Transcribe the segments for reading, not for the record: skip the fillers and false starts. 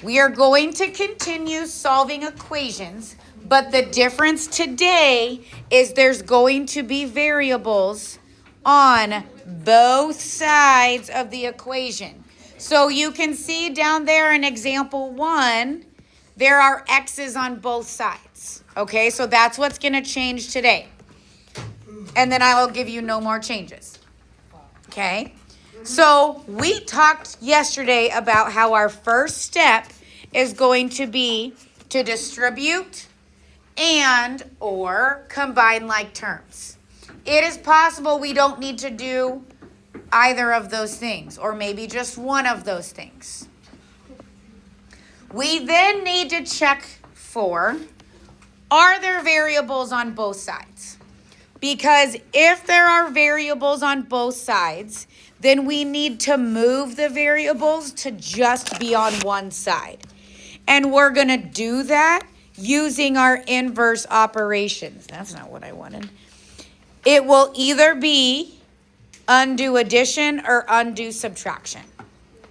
We are going to continue solving equations, but the difference today is there's going to be variables on both sides of the equation. So you can see down there in example 1, there are x's on both sides. Okay, so that's what's going to change today. And then I will give you no more changes. Okay? So we talked yesterday about how our first step is going to be to distribute and or combine like terms. It is possible we don't need to do either of those things, or maybe just one of those things. We then need to check for, are there variables on both sides? Because if there are variables on both sides, then we need to move the variables to just be on one side. And we're going to do that using our inverse operations. That's not what I wanted. It will either be undo addition or undo subtraction.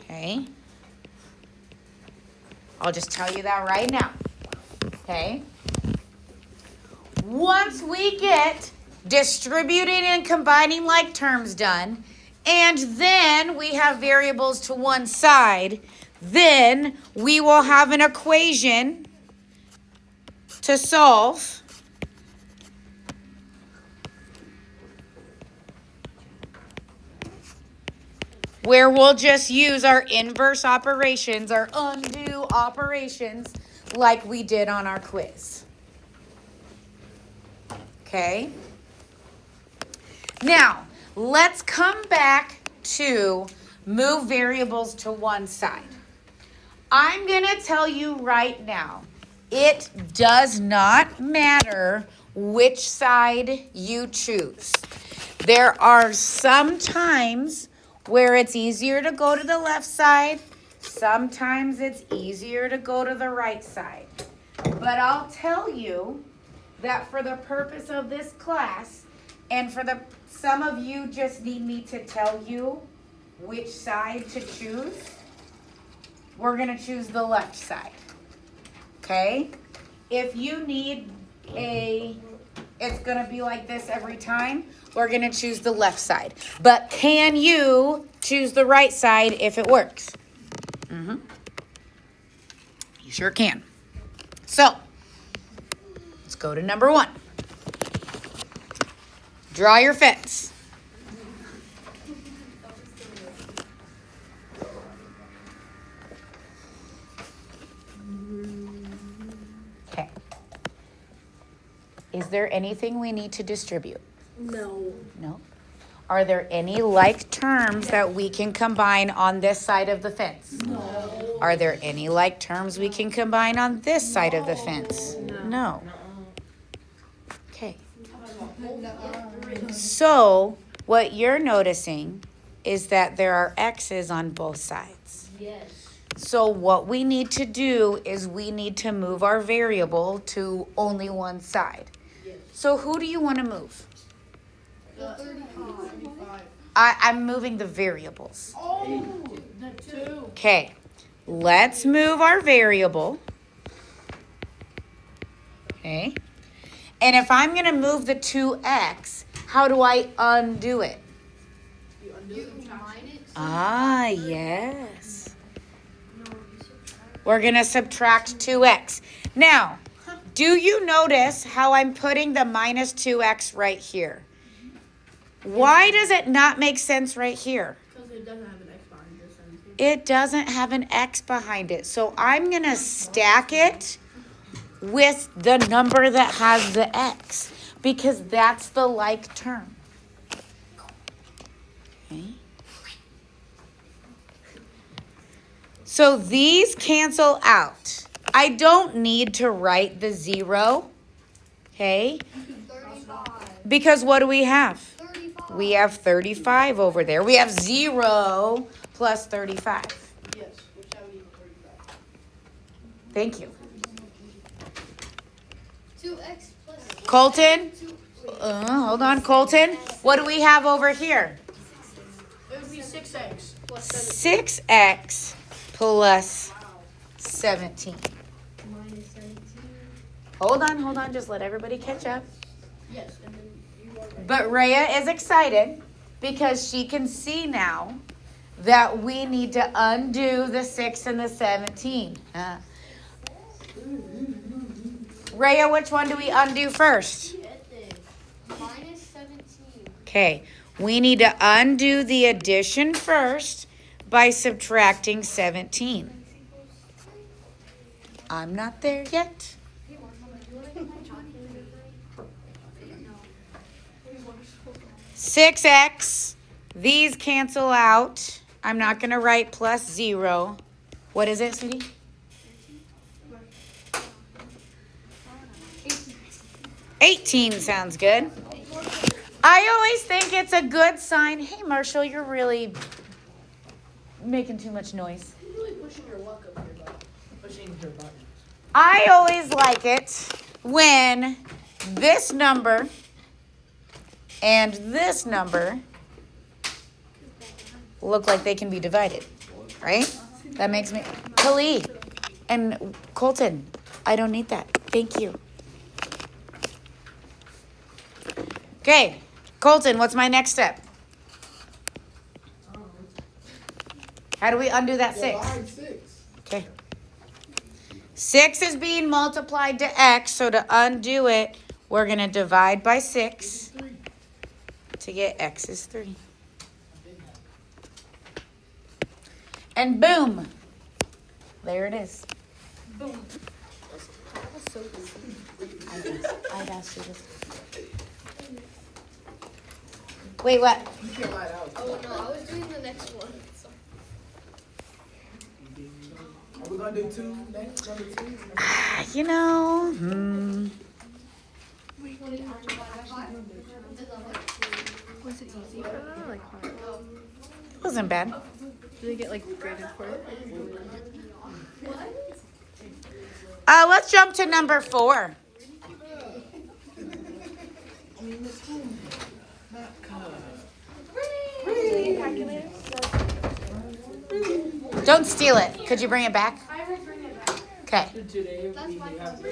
Okay? I'll just tell you that right now. Okay? Once we get distributing and combining like terms done, and then we have variables to one side, then we will have an equation to solve where we'll just use our inverse operations, our undo operations, like we did on our quiz. Okay? Now, let's come back to move variables to one side. I'm going to tell you right now, it does not matter which side you choose. There are some times where it's easier to go to the left side. Sometimes it's easier to go to the right side. But I'll tell you that for the purpose of this class, and for some of you just need me to tell you which side to choose, we're going to choose the left side. Okay? If you need it's going to be like this every time, we're going to choose the left side. But can you choose the right side if it works? You sure can. So, let's go to number 1. Draw your fence. Okay. Is there anything we need to distribute? No. No. Are there any like terms that we can combine on this side of the fence? No. Are there any like terms we can combine on this side of the fence? No. Okay. So, what you're noticing is that there are x's on both sides. Yes. So what we need to do is we need to move our variable to only one side. Yes. So who do you want to move? 35. I'm moving the variables. Oh, the 2. Okay, let's move our variable. Okay, and if I'm going to move the 2x, how do I undo it? You undo it. Ah, yes. We're going to subtract 2x. Now, do you notice how I'm putting the minus 2x right here? Why does it not make sense right here? Because it doesn't have an X behind it. It doesn't have an x behind it. So I'm going to stack it with the number that has the x because that's the like term. Okay. So these cancel out. I don't need to write the 0, okay? 35. Because what do we have? 35. We have 35 over there. We have 0 plus 35. Yes, which I would equal 35. Thank you. 2x plus. Colton? Hold on, Colton. What do we have over here? It would be 6x plus 7. 6x plus 17. Minus 17. Hold on. Just let everybody catch up. Yes, and then you are right. But Rhea is excited because she can see now that we need to undo the 6 and the 17. Rhea, which one do we undo first? Minus 17. Okay, we need to undo the addition first by subtracting 17. I'm not there yet. 6x, these cancel out. I'm not going to write plus 0. What is it, sweetie? 18 sounds good. I always think it's a good sign. Hey, Marshall, you're really making too much noise. You're really pushing your luck up here, bud. Pushing your button. I always like it when this number and this number look like they can be divided, right? That makes me... Khalid and Colton, I don't need that. Thank you. Okay, Colton, what's my next step? How do we undo that 6? Divide 6. Okay. 6 is being multiplied to x, so to undo it, we're going to divide by 6 to get x is 3. And boom, there it is. Boom. I've asked you this. Wait, what? You can't lie out. Oh no, I was doing the next one. Are we gonna do 2 next? Number 2? You know, Was it easy for them or like hard? wasn't bad. Do they get like graded for it? Let's jump to number 4. Don't steal it. Could you bring it back? I will bring it back. Okay. That's my problem.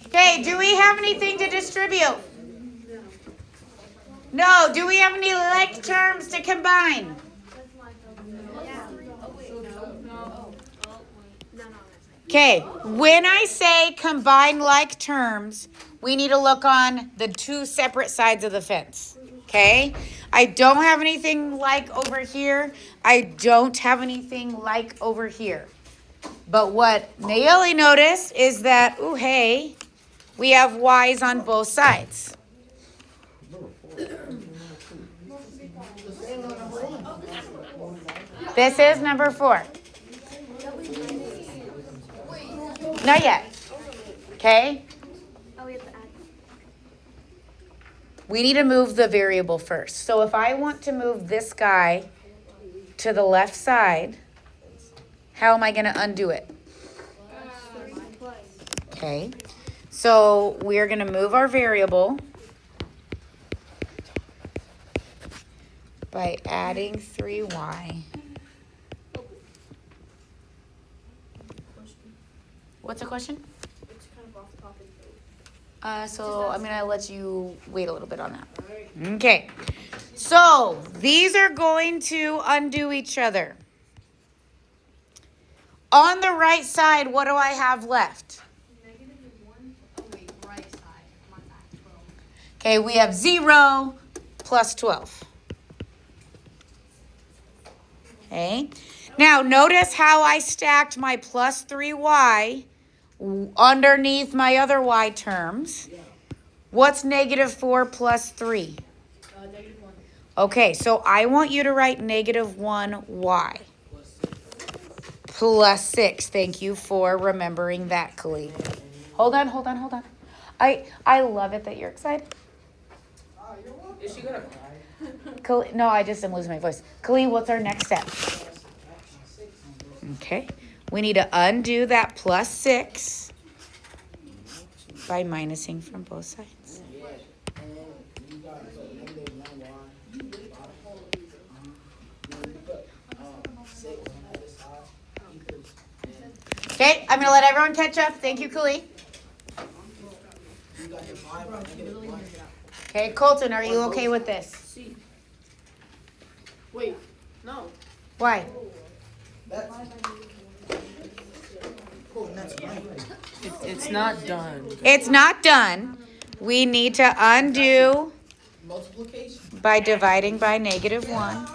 Okay, do we have anything to distribute? No. Do we have any like terms to combine? That's my problem. Yeah. Oh wait, no. No. Okay, when I say combine like terms, we need to look on the 2 separate sides of the fence. Okay? I don't have anything like over here. I don't have anything like over here. But what Nayeli noticed is that, ooh, hey, we have y's on both sides. This is number 4. Not yet. Okay? Oh, we have to add. We need to move the variable first. So if I want to move this guy to the left side, how am I going to undo it? Okay. So we're going to move our variable by adding 3y. What's the question? It's kind of off topic though. So I'm going to let you wait a little bit on that. Okay. So these are going to undo each other. On the right side, what do I have left? -1. Oh wait, right side. My back. 12. Okay, we have 0 plus 12. Okay. Now notice how I stacked my plus 3y underneath my other y terms. What's -4 plus 3? -1. Okay, so I want you to write -1y plus 6. Thank you for remembering that, Khalid. Hold on. I love it that you're excited. Is she gonna cry? Khalid, no, I just am losing my voice. Khalid, what's our next step? Okay, we need to undo that plus 6 by minusing from both sides. Okay, I'm gonna let everyone catch up. Thank you, Khalid. You got the 5 by -1. Okay, Colton, are you okay with this? C. Wait, no. Why? That's. Oh, that's right. It's not done. It's not done. We need to undo Multiplication. by dividing by -1.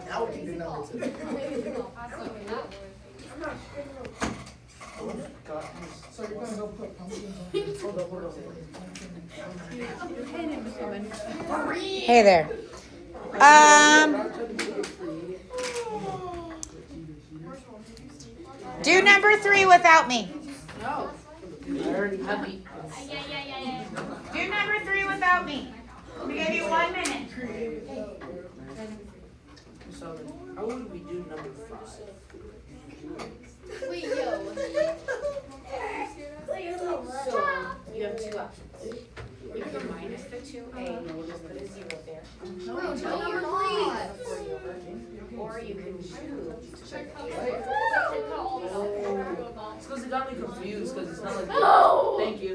Now we can do number 2. So you're gonna go put pumpkins on the hold on. Hey there. Do number 3 without me. No. Do number 3 without me. We give you 1 minute. So how would we do number 5? Wait, yo. So you have 2 options. You can minus the 2a, we'll just put a 0 there. No, you're not. Or you can choose. It's because it got me confused because it's not like. No! Thank you.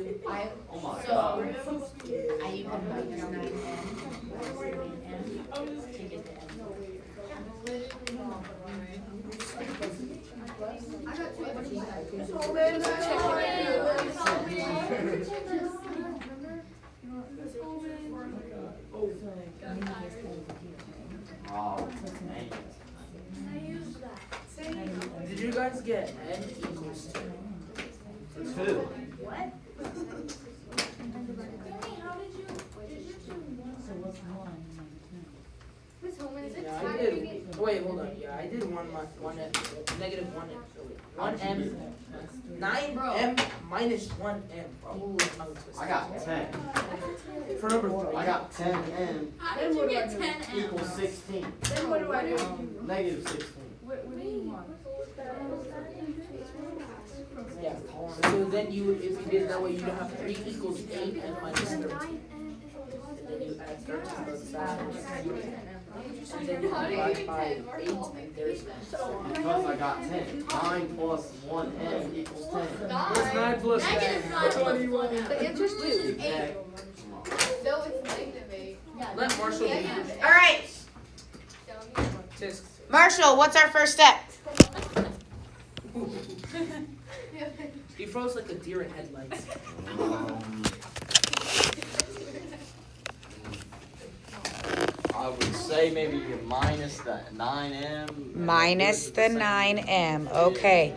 Oh my god. You can minus 9n, to get the n. Did you guys get n equals 2? For 2. What? Miss Holman, is it Yeah, I time did. to get... Wait, hold on. Yeah, I did negative 1m. 9m minus 1m. Oh, I got 10. For number 3. I got 10n How did you get 10 M? equals 16. Then what do I do? Negative 16. What do you want? Yeah. So then you would, if you did it that way, you'd have 3 equals 8n minus 13. And then you add 13 to both sides. And then you divide by 8 and there's Because I got 10. 9 plus 1n equals 10. What's 9 plus 10? Negative 9 plus 1. The answer's 2. Exactly. No, it's negative 8. Let Marshall lead. All right, Tisk. Marshall, what's our first step? He froze like a deer in headlights. I would say maybe you minus the 9m. Minus the 9m, okay.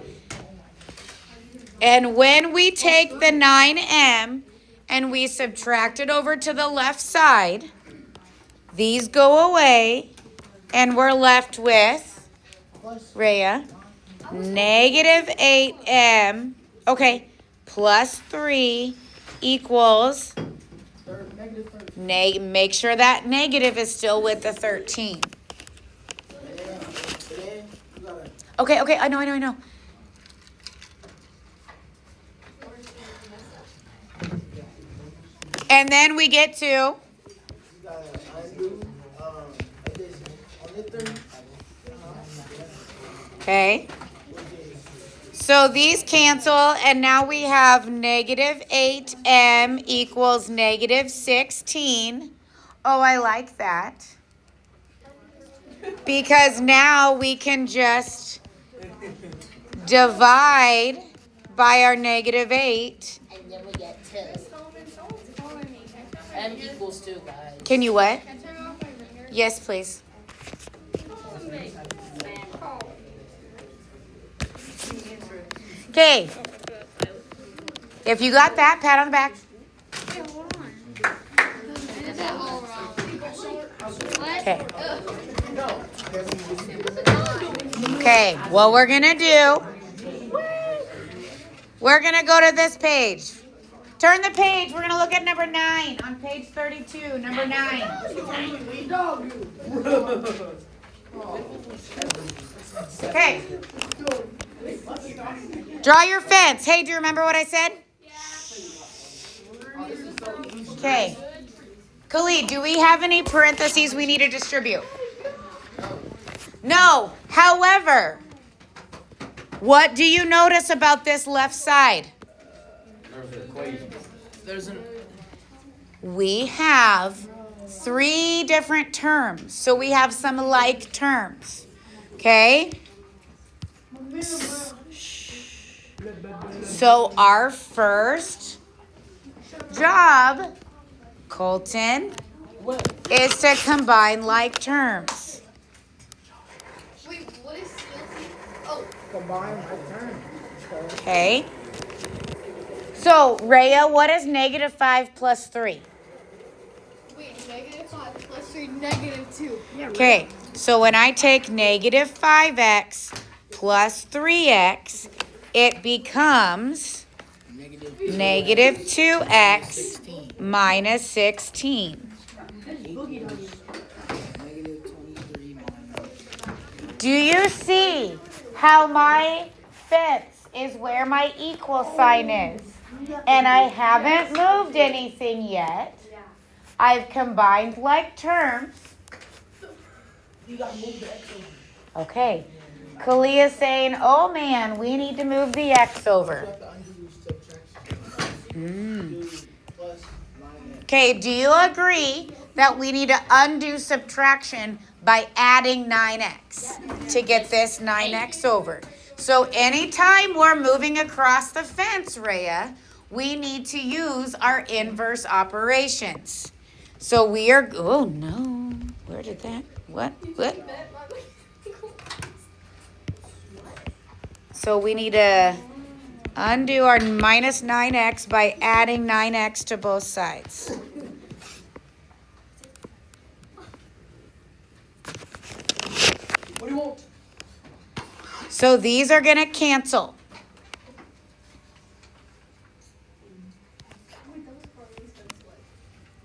And when we take the 9m and we subtract it over to the left side, these go away and we're left with, Rhea, negative 8m, okay, plus 3 equals, make sure that negative is still with the 13. Okay, I know. And then we get to okay. So these cancel, and now we have negative 8m equals negative 16. Oh, I like that. Because now we can just divide by our negative 8. And then we get 2. M equals 2, guys. Can you what? Can I turn off my ringer? Yes, please. Okay. If you got that, pat on the back. Wait, hold on. I did that all wrong. What? Okay. No. Okay, what we're going to do, we're going to go to this page. Turn the page. We're going to look at number 9 on page 32. Number 9. Okay. Draw your fence. Hey, do you remember what I said? Okay. Khalid, do we have any parentheses we need to distribute? No. However, what do you notice about this left side? There's an equation. There's an. We have 3 different terms. So we have some like terms. Okay? So our first job, Colton, is to combine like terms. Wait, what is still? Oh, Combine my term. Okay? So, Rhea, what is negative 5 plus 3? wait, -5 plus 3, -2. Okay, so when I take negative 5x plus 3x, it becomes negative 2x minus 16. Do you see how my fence is where my equal sign is? And I haven't moved anything yet. I've combined like terms. You got to move the X over. Okay. Kalia is saying, oh man, we need to move the X over. Okay, do you agree that we need to undo subtraction by adding 9x to get this 9x over? So anytime we're moving across the fence, Rhea, we need to use our inverse operations. So we are, oh no, where did that, what? So we need to undo our minus 9x by adding 9x to both sides. What do you want? So these are going to cancel.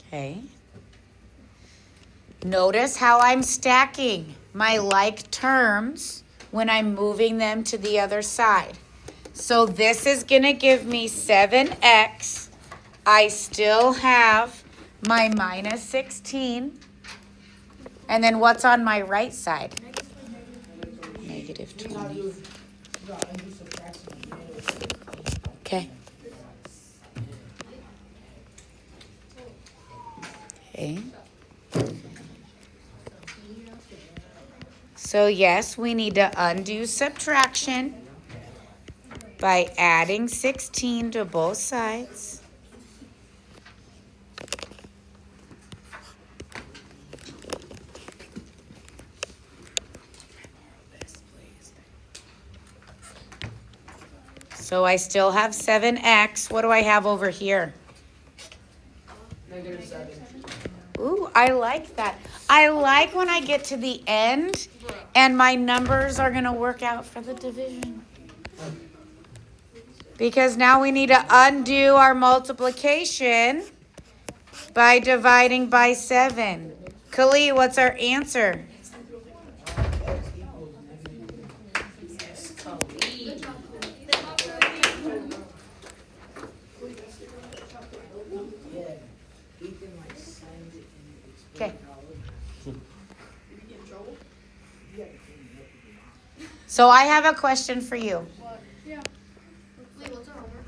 Okay. Notice how I'm stacking my like terms when I'm moving them to the other side. So this is going to give me 7x. I still have my minus 16. And then what's on my right side? Negative 20. Okay. Okay. So yes, we need to undo subtraction by adding 16 to both sides. So I still have 7x. What do I have over here? -7. Ooh, I like that. I like when I get to the end and my numbers are going to work out for the division. Because now we need to undo our multiplication by dividing by 7. Kali, what's our answer? Okay. So I have a question for you. Yeah. Wait, what's our homework?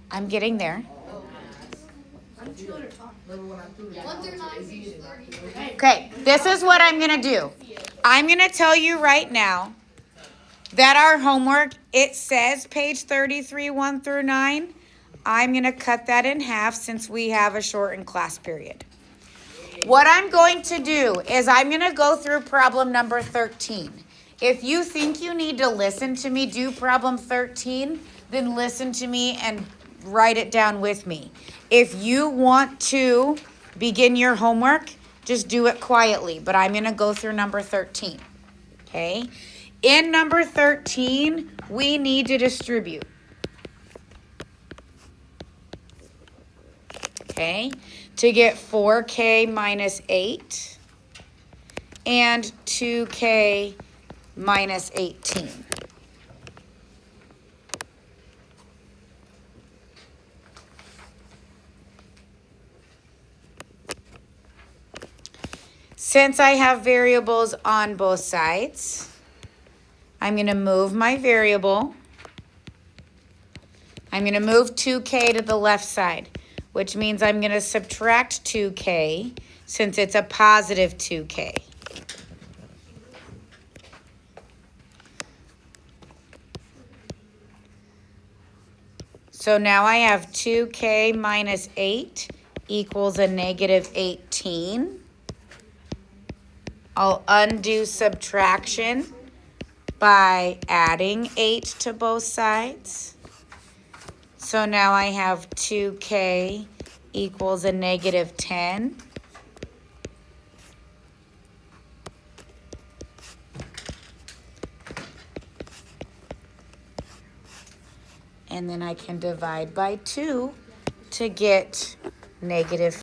I'm getting there. 1 through 9, page 30. Okay, this is what I'm going to do. I'm going to tell you right now that our homework, it says page 33, 1 through 9. I'm going to cut that in half since we have a shortened class period. What I'm going to do is I'm going to go through problem number 13. If you think you need to listen to me do problem 13, then listen to me and write it down with me. If you want to begin your homework, just do it quietly, but I'm going to go through number 13. Okay? In number 13, we need to distribute. Okay? To get 4k minus 8 and 2k minus 18. Since I have variables on both sides, I'm going to move my variable. I'm going to move 2k to the left side, which means I'm going to subtract 2k since it's a positive 2k. So now I have 2k minus 8 equals a negative 18. I'll undo subtraction by adding 8 to both sides. So now I have 2k equals a negative 10. And then I can divide by 2 to get negative